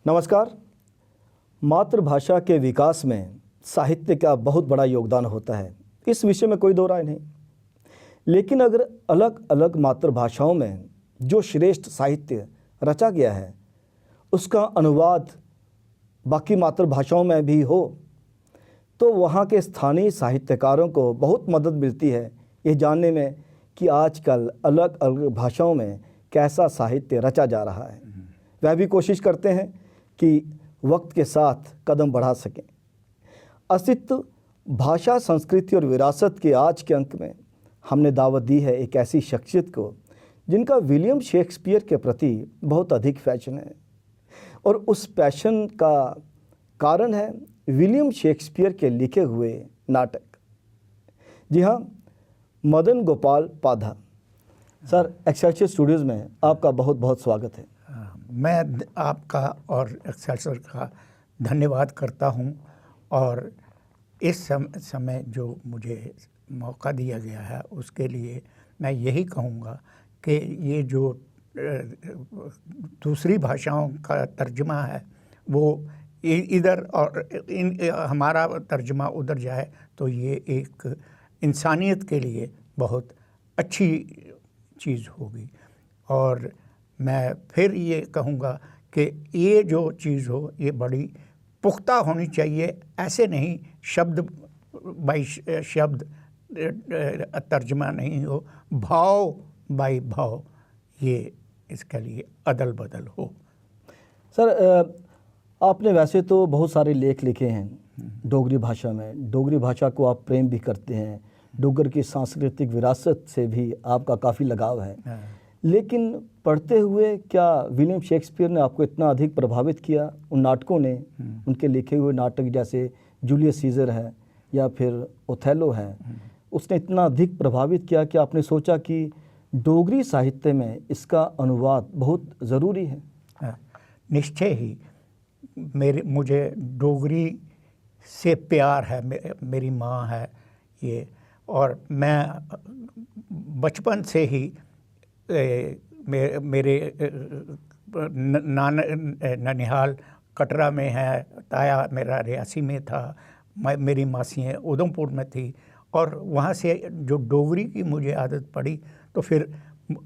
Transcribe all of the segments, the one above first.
नमस्कार। मातृभाषा के विकास में साहित्य का बहुत बड़ा योगदान होता है, इस विषय में कोई दो राय नहीं। लेकिन अगर अलग अलग मातृभाषाओं में जो श्रेष्ठ साहित्य रचा गया है उसका अनुवाद बाकी मातृभाषाओं में भी हो तो वहाँ के स्थानीय साहित्यकारों को बहुत मदद मिलती है ये जानने में कि आजकल अलग अलग भाषाओं में कैसा साहित्य रचा जा रहा है। वह भी कोशिश करते हैं कि वक्त के साथ कदम बढ़ा सकें। अस्तित्व, भाषा, संस्कृति और विरासत के आज के अंक में हमने दावत दी है एक ऐसी शख्सियत को जिनका विलियम शेक्सपियर के प्रति बहुत अधिक पैशन है, और उस पैशन का कारण है विलियम शेक्सपियर के लिखे हुए नाटक। जी हाँ, Madan Gopal Padha. Sir, Excelsior studios में आपका बहुत बहुत स्वागत है। मैं आपका और एक्सेलसियर का धन्यवाद करता हूं, और इस समय जो मुझे मौका दिया गया है उसके लिए मैं यही कहूँगा कि ये जो दूसरी भाषाओं का तर्जुमा है वो इधर और हमारा तर्जुमा उधर जाए तो ये एक इंसानियत के लिए बहुत अच्छी चीज़ होगी। और मैं फिर ये कहूँगा कि ये जो चीज़ हो ये बड़ी पुख्ता होनी चाहिए, ऐसे नहीं शब्द बाई शब्द तर्जमा नहीं हो, भाव बाई भाव ये इसके लिए अदल बदल हो। सर, आपने वैसे तो बहुत सारे लेख लिखे हैं डोगरी भाषा में। डोगरी भाषा को आप प्रेम भी करते हैं, डोगर की सांस्कृतिक विरासत से भी आपका काफ़ी लगाव है। लेकिन पढ़ते हुए क्या विलियम शेक्सपियर ने आपको इतना अधिक प्रभावित किया उन नाटकों ने, उनके लिखे हुए नाटक जैसे जूलियस सीजर है या फिर ओथेलो है, उसने इतना अधिक प्रभावित किया कि आपने सोचा कि डोगरी साहित्य में इसका अनुवाद बहुत ज़रूरी है? निश्चय ही मुझे डोगरी से प्यार है, मेरी माँ है ये, और मैं बचपन से ही मेरे ननिहाल कटरा में है, ताया मेरा रियासी में था, मेरी मासियाँ उधमपुर में थी, और वहाँ से जो डोगरी की मुझे आदत पड़ी तो फिर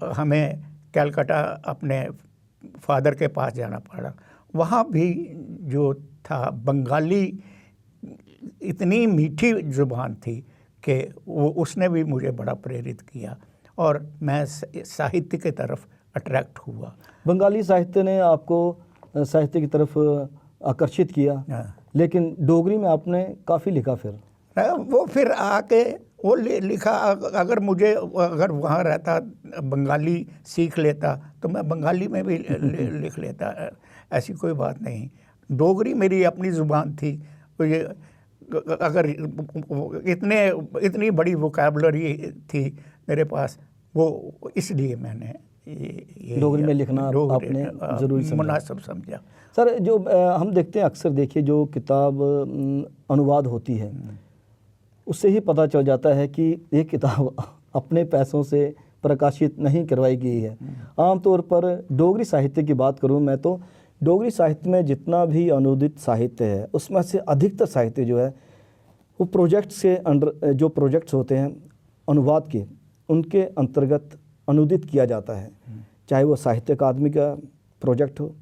हमें कलकत्ता अपने फादर के पास जाना पड़ा। वहाँ भी जो था बंगाली इतनी मीठी ज़ुबान थी कि वो उसने भी मुझे बड़ा प्रेरित किया और मैं साहित्य की तरफ अट्रैक्ट हुआ। बंगाली साहित्य ने आपको साहित्य की तरफ आकर्षित किया, लेकिन डोगरी में आपने काफ़ी लिखा। फिर वो फिर आके वो लिखा। अगर वहाँ रहता बंगाली सीख लेता तो मैं बंगाली में भी लिख लेता, ऐसी कोई बात नहीं। डोगरी मेरी अपनी ज़ुबान थी, ये अगर इतनी बड़ी वोकैबुलरी थी मेरे पास, वो इसलिए मैंने ये डोगरी में लिखना आपने ज़रूरी मुनासिब समझा। सर, जो हम देखते हैं अक्सर, देखिए जो किताब अनुवाद होती है उससे ही पता चल जाता है कि ये किताब अपने पैसों से प्रकाशित नहीं करवाई गई है। आमतौर पर डोगरी साहित्य की बात करूं मैं तो डोगरी साहित्य में जितना भी अनुदित साहित्य है उसमें से अधिकतर साहित्य जो है वो प्रोजेक्ट्स के अंडर, जो प्रोजेक्ट्स होते हैं अनुवाद के, उनके अंतर्गत अनुदित किया जाता है। चाहे वो साहित्य अकादमी का प्रोजेक्ट हो,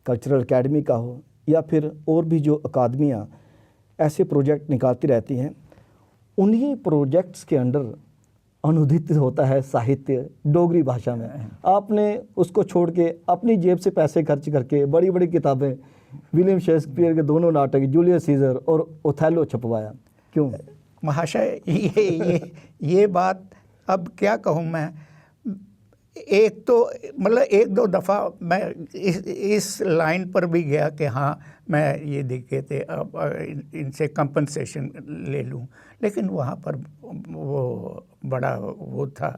कल्चरल एकेडमी का हो, या फिर और भी जो अकादमियाँ ऐसे प्रोजेक्ट निकालती रहती हैं, उन्हीं प्रोजेक्ट्स के अंडर अनुदित होता है साहित्य डोगरी भाषा में। आपने उसको छोड़ के अपनी जेब से पैसे खर्च करके बड़ी बड़ी किताबें, विलियम शेक्सपियर के दोनों नाटक जूलियस सीजर और ओथेलो छपवाया, क्यों? महाशय, ये बात अब क्या कहूँ मैं। एक तो मतलब एक दो दफ़ा मैं इस लाइन पर भी गया कि हाँ मैं ये देखे थे, अब इनसे कंपनसेशन ले लूँ, लेकिन वहाँ पर वो बड़ा वो था,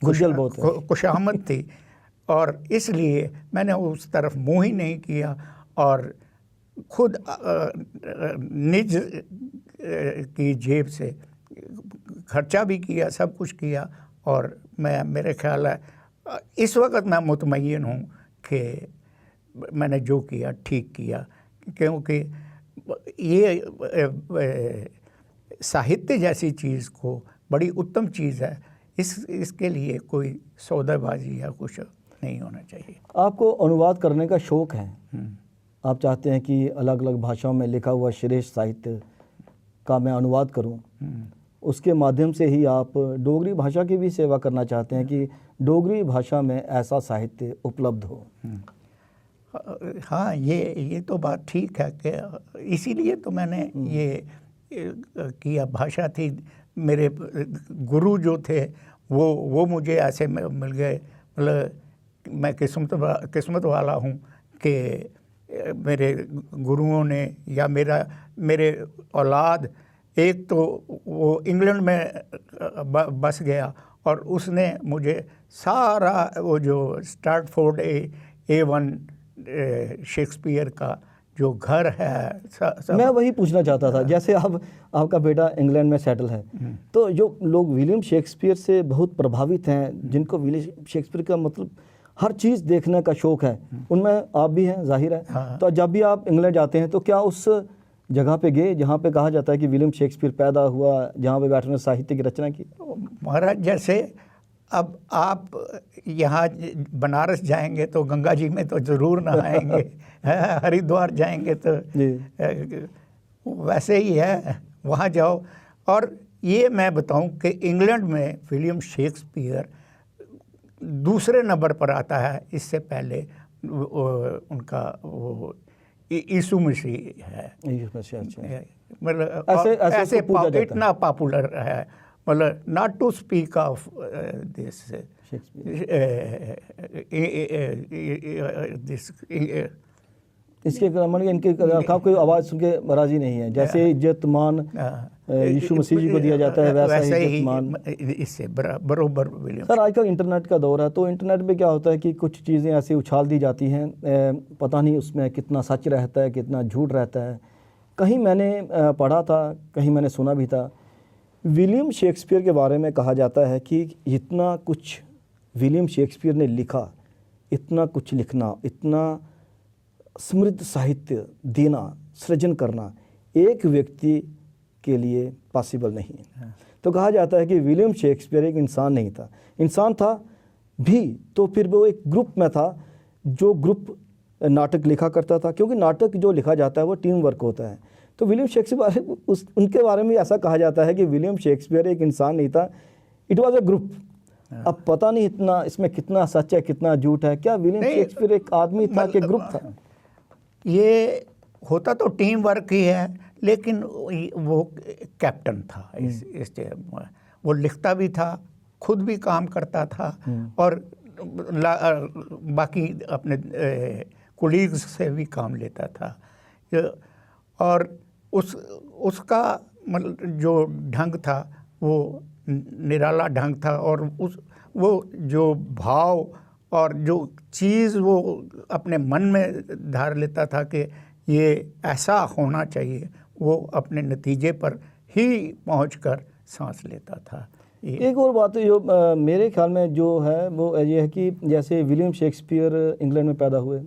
खुशामद थी, और इसलिए मैंने उस तरफ मुँह ही नहीं किया और खुद निज की जेब से खर्चा भी किया, सब कुछ किया। और मेरे ख्याल है इस वक्त मैं मुतमय्यन हूँ कि मैंने जो किया ठीक किया, क्योंकि ये साहित्य जैसी चीज़ को बड़ी उत्तम चीज़ है, इसके लिए कोई सौदेबाजी या कुछ नहीं होना चाहिए। आपको अनुवाद करने का शौक़ है, आप चाहते हैं कि अलग अलग भाषाओं में लिखा हुआ श्रेष्ठ साहित्य का मैं अनुवाद करूं, उसके माध्यम से ही आप डोगरी भाषा की भी सेवा करना चाहते हैं कि डोगरी भाषा में ऐसा साहित्य उपलब्ध हो। हाँ, ये तो बात ठीक है कि इसीलिए तो मैंने ये किया। भाषा थी, मेरे गुरु जो थे वो मुझे ऐसे मिल गए, मतलब मैं किस्मत वाला हूँ कि मेरे गुरुओं ने या मेरे औलाद, एक तो वो इंग्लैंड में बस गया और उसने मुझे सारा वो जो स्ट्रैटफोर्ड A1 शेक्सपियर का जो घर है मैं वही पूछना चाहता था। जैसे आपका बेटा इंग्लैंड में सेटल है, तो जो लोग विलियम शेक्सपियर से बहुत प्रभावित हैं, जिनको विलियम शेक्सपियर का मतलब हर चीज़ देखने का शौक़ है, उनमें आप भी हैं, जाहिर है। हाँ। तो जब भी आप इंग्लैंड जाते हैं तो क्या उस जगह पे गए जहाँ पे कहा जाता है कि विलियम शेक्सपियर पैदा हुआ, जहाँ पे बैठने साहित्य की रचना की? महाराज, जैसे अब आप यहाँ बनारस जाएंगे तो गंगा जी में तो ज़रूर नहाएंगे, हरिद्वार जाएंगे तो वैसे ही है, वहाँ जाओ। और ये मैं बताऊं कि इंग्लैंड में विलियम शेक्सपियर दूसरे नंबर पर आता है, इससे पहले उनका वो यीशु मसीह है। मतलब ऐसे इतना पॉपुलर है, मतलब not to speak of this इसके इनके कोई आवाज़ सुन के राजी नहीं है। जैसे इज्जत मान यीशु मसीह जी को दिया जाता है, वैसा ही इज्जत मान इससे बरोबर विलियम। सर, आजकल इंटरनेट का दौर है, तो इंटरनेट पे क्या होता है कि कुछ चीज़ें ऐसी उछाल दी जाती हैं, पता नहीं उसमें कितना सच रहता है, कितना झूठ रहता है। कहीं मैंने पढ़ा था, कहीं मैंने सुना भी था, विलियम शेक्सपियर के बारे में कहा जाता है कि इतना कुछ विलियम शेक्सपियर ने लिखा, इतना कुछ लिखना, इतना समृद्ध साहित्य देना, सृजन करना एक व्यक्ति के लिए पॉसिबल नहीं है। तो कहा जाता है कि विलियम शेक्सपियर एक इंसान नहीं था, इंसान था भी तो फिर वो एक ग्रुप में था, जो ग्रुप नाटक लिखा करता था, क्योंकि नाटक जो लिखा जाता है वो टीम वर्क होता है। तो विलियम शेक्सपियर उनके बारे में ऐसा कहा जाता है कि विलियम शेक्सपियर एक इंसान नहीं था, इट वाज अ ग्रुप। अब पता नहीं इतना इसमें कितना सच है, कितना झूठ है। क्या विलियम शेक्सपियर एक आदमी था कि ग्रुप था? ये होता तो टीम वर्क ही है, लेकिन वो कैप्टन था, वो लिखता भी था, खुद भी काम करता था और बाकी अपने कोलीग्स से भी काम लेता था। और उसका मतलब जो ढंग था वो निराला ढंग था, और वो जो भाव और जो चीज़ वो अपने मन में धार लेता था कि ये ऐसा होना चाहिए, वो अपने नतीजे पर ही पहुंचकर सांस लेता था। एक और बात जो मेरे ख्याल में जो है वो ये है कि जैसे विलियम शेक्सपियर इंग्लैंड में पैदा हुए,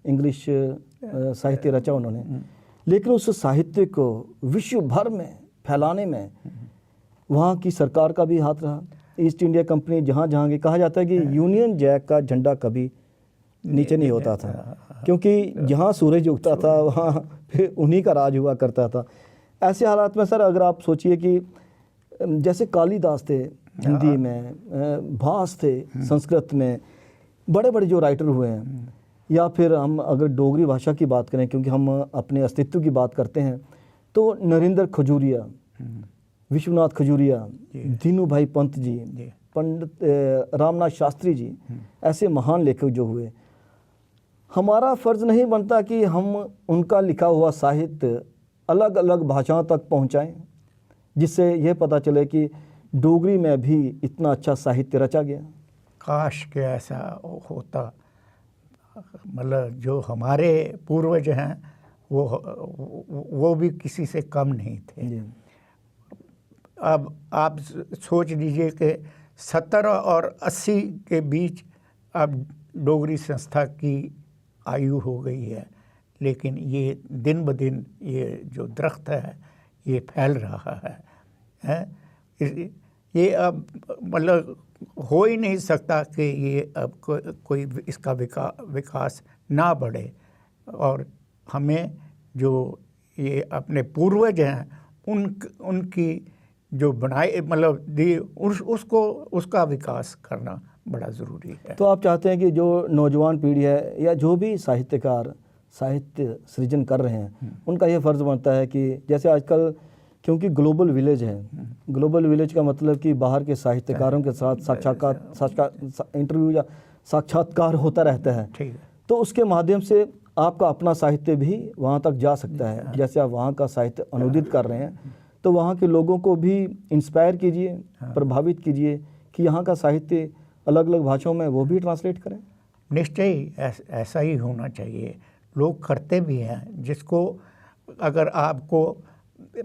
इंग्लिश साहित्य रचा उन्होंने, लेकिन उस साहित्य को विश्व भर में फैलाने में वहाँ की सरकार का भी हाथ रहा। ईस्ट इंडिया कंपनी जहाँ की, कहा जाता है कि यूनियन जैक का झंडा कभी नीचे नहीं होता था, क्योंकि जहाँ सूरज उगता था वहाँ फिर उन्हीं का राज हुआ करता था। ऐसे हालात में सर, अगर आप सोचिए कि जैसे कालिदास थे हिंदी में, भास थे संस्कृत में, बड़े बड़े जो राइटर हुए हैं, या फिर हम अगर डोगरी भाषा की बात करें, क्योंकि हम अपने अस्तित्व की बात करते हैं, तो नरेंद्र खजूरिया, विश्वनाथ खजूरिया, दीनू भाई पंत जी, पंडित रामनाथ शास्त्री जी, ऐसे महान लेखक जो हुए, हमारा फ़र्ज़ नहीं बनता कि हम उनका लिखा हुआ साहित्य अलग अलग भाषाओं तक पहुंचाएं, जिससे यह पता चले कि डोगरी में भी इतना अच्छा साहित्य रचा गया? काश के ऐसा होता। मतलब जो हमारे पूर्वज हैं वो भी किसी से कम नहीं थे। अब आप सोच लीजिए कि 70 और 80 के बीच अब डोगरी संस्था की आयु हो गई है, लेकिन ये दिन ब दिन ये जो दरख्त है ये फैल रहा है। ये अब मतलब हो ही नहीं सकता कि ये अब कोई इसका विकास ना बढ़े, और हमें जो ये अपने पूर्वज हैं उनकी जो बनाए मतलब दी उसका विकास करना बड़ा ज़रूरी है। तो आप चाहते हैं कि जो नौजवान पीढ़ी है या जो भी साहित्यकार साहित्य सृजन कर रहे हैं उनका ये फ़र्ज़ बनता है कि जैसे आजकल क्योंकि ग्लोबल विलेज है, ग्लोबल विलेज का मतलब कि बाहर के साहित्यकारों के साथ साक्षात्कार इंटरव्यू या साक्षात्कार होता रहता है, ठीक है। तो उसके माध्यम से आपका अपना साहित्य भी वहाँ तक जा सकता है। जैसे आप वहाँ का साहित्य अनुदित कर रहे हैं तो वहाँ के लोगों को भी इंस्पायर कीजिए, प्रभावित कीजिए कि यहाँ का साहित्य अलग अलग भाषाओं में वो भी ट्रांसलेट करें। निश्चय ही ऐसा ही होना चाहिए। लोग करते भी हैं। जिसको अगर आपको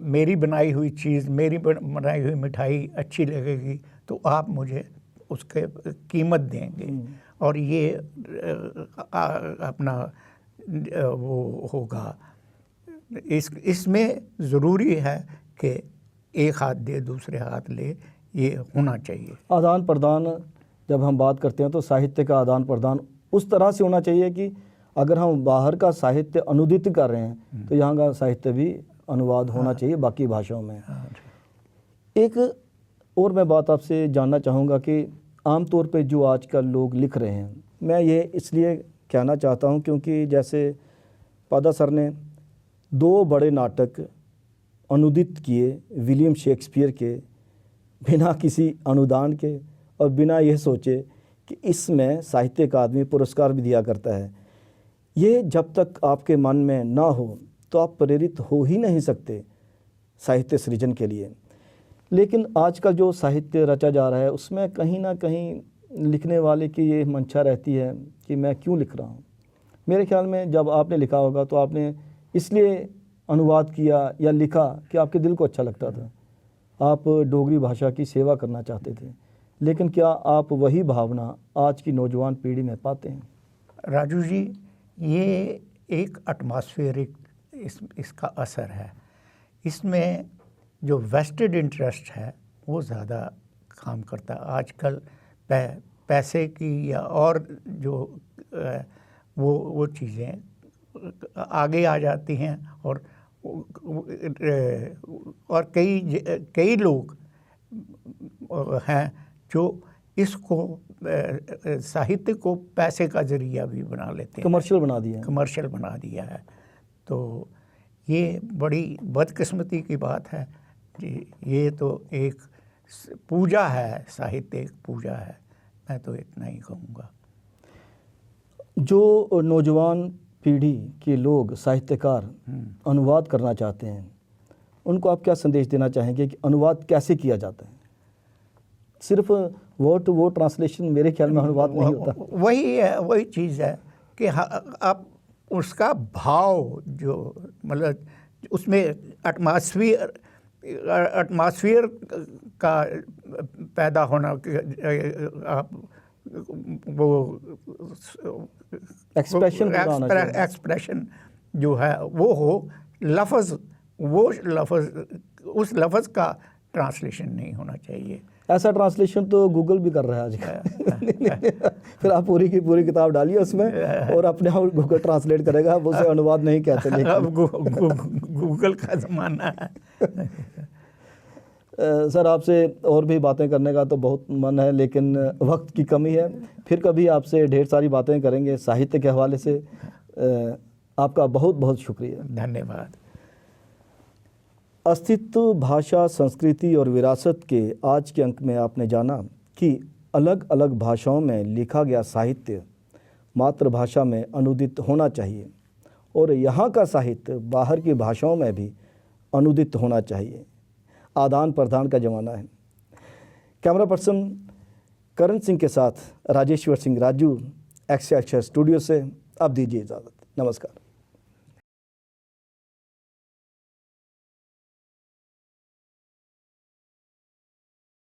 मेरी बनाई हुई चीज़, मेरी बनाई हुई मिठाई अच्छी लगेगी तो आप मुझे उसके कीमत देंगे, और ये अपना वो होगा। इसमें ज़रूरी है कि एक हाथ दे दूसरे हाथ ले, ये होना चाहिए। आदान प्रदान जब हम बात करते हैं तो साहित्य का आदान प्रदान उस तरह से होना चाहिए कि अगर हम बाहर का साहित्य अनुदित कर रहे हैं तो यहाँ का साहित्य भी अनुवाद होना चाहिए बाकी भाषाओं में। एक और मैं बात आपसे जानना चाहूँगा कि आमतौर पे जो आजकल लोग लिख रहे हैं, मैं ये इसलिए कहना चाहता हूँ क्योंकि जैसे पादा सर ने 2 बड़े नाटक अनुदित किए विलियम शेक्सपियर के, बिना किसी अनुदान के और बिना यह सोचे कि इसमें साहित्य अकादमी पुरस्कार भी दिया करता है। ये जब तक आपके मन में ना हो तो आप प्रेरित हो ही नहीं सकते साहित्य सृजन के लिए। लेकिन आजकल जो साहित्य रचा जा रहा है उसमें कहीं ना कहीं लिखने वाले की ये मंशा रहती है कि मैं क्यों लिख रहा हूँ। मेरे ख्याल में जब आपने लिखा होगा तो आपने इसलिए अनुवाद किया या लिखा कि आपके दिल को अच्छा लगता था, आप डोगरी भाषा की सेवा करना चाहते थे। लेकिन क्या आप वही भावना आज की नौजवान पीढ़ी में पाते हैं? राजू जी, ये एक एटमॉस्फेरिक इसका असर है। इसमें जो वेस्टेड इंटरेस्ट है वो ज़्यादा काम करता है। आजकल पैसे की या और जो वो चीज़ें आगे आ जाती हैं, और कई लोग हैं जो इसको साहित्य को पैसे का ज़रिया भी बना लेते हैं, कमर्शियल बना दिया है। तो ये बड़ी बदकिस्मती की बात है कि ये तो एक पूजा है, साहित्य एक पूजा है। मैं तो इतना ही कहूँगा। जो नौजवान पीढ़ी के लोग साहित्यकार अनुवाद करना चाहते हैं उनको आप क्या संदेश देना चाहेंगे कि अनुवाद कैसे किया जाता है? सिर्फ वर्ड टू वर्ड ट्रांसलेशन मेरे ख्याल में अनुवाद नहीं होता। वही चीज़ है कि आप उसका भाव जो मतलब उसमें एटमॉस्फियर का पैदा होना, आप वो एक्सप्रेशन जो है वो हो, उस लफ्ज़ का ट्रांसलेशन नहीं होना चाहिए। ऐसा ट्रांसलेशन तो गूगल भी कर रहा है आजकल। फिर आप पूरी की पूरी किताब डालिए उसमें और अपने आप गूगल ट्रांसलेट करेगा। आप उसे अनुवाद नहीं कहते, लेकिन अब गूगल का ज़माना है। सर, आपसे और भी बातें करने का तो बहुत मन है, लेकिन वक्त की कमी है। फिर कभी आपसे ढेर सारी बातें करेंगे साहित्य के हवाले से। आपका बहुत बहुत शुक्रिया। धन्यवाद। अस्तित्व, भाषा, संस्कृति और विरासत के आज के अंक में आपने जाना कि अलग अलग भाषाओं में लिखा गया साहित्य मातृभाषा में अनुदित होना चाहिए और यहाँ का साहित्य बाहर की भाषाओं में भी अनुदित होना चाहिए। आदान प्रदान का ज़माना है। कैमरा पर्सन करण सिंह के साथ राजेश्वर सिंह राजू, एक्स स्टूडियो से अब दीजिए इजाज़त। नमस्कार।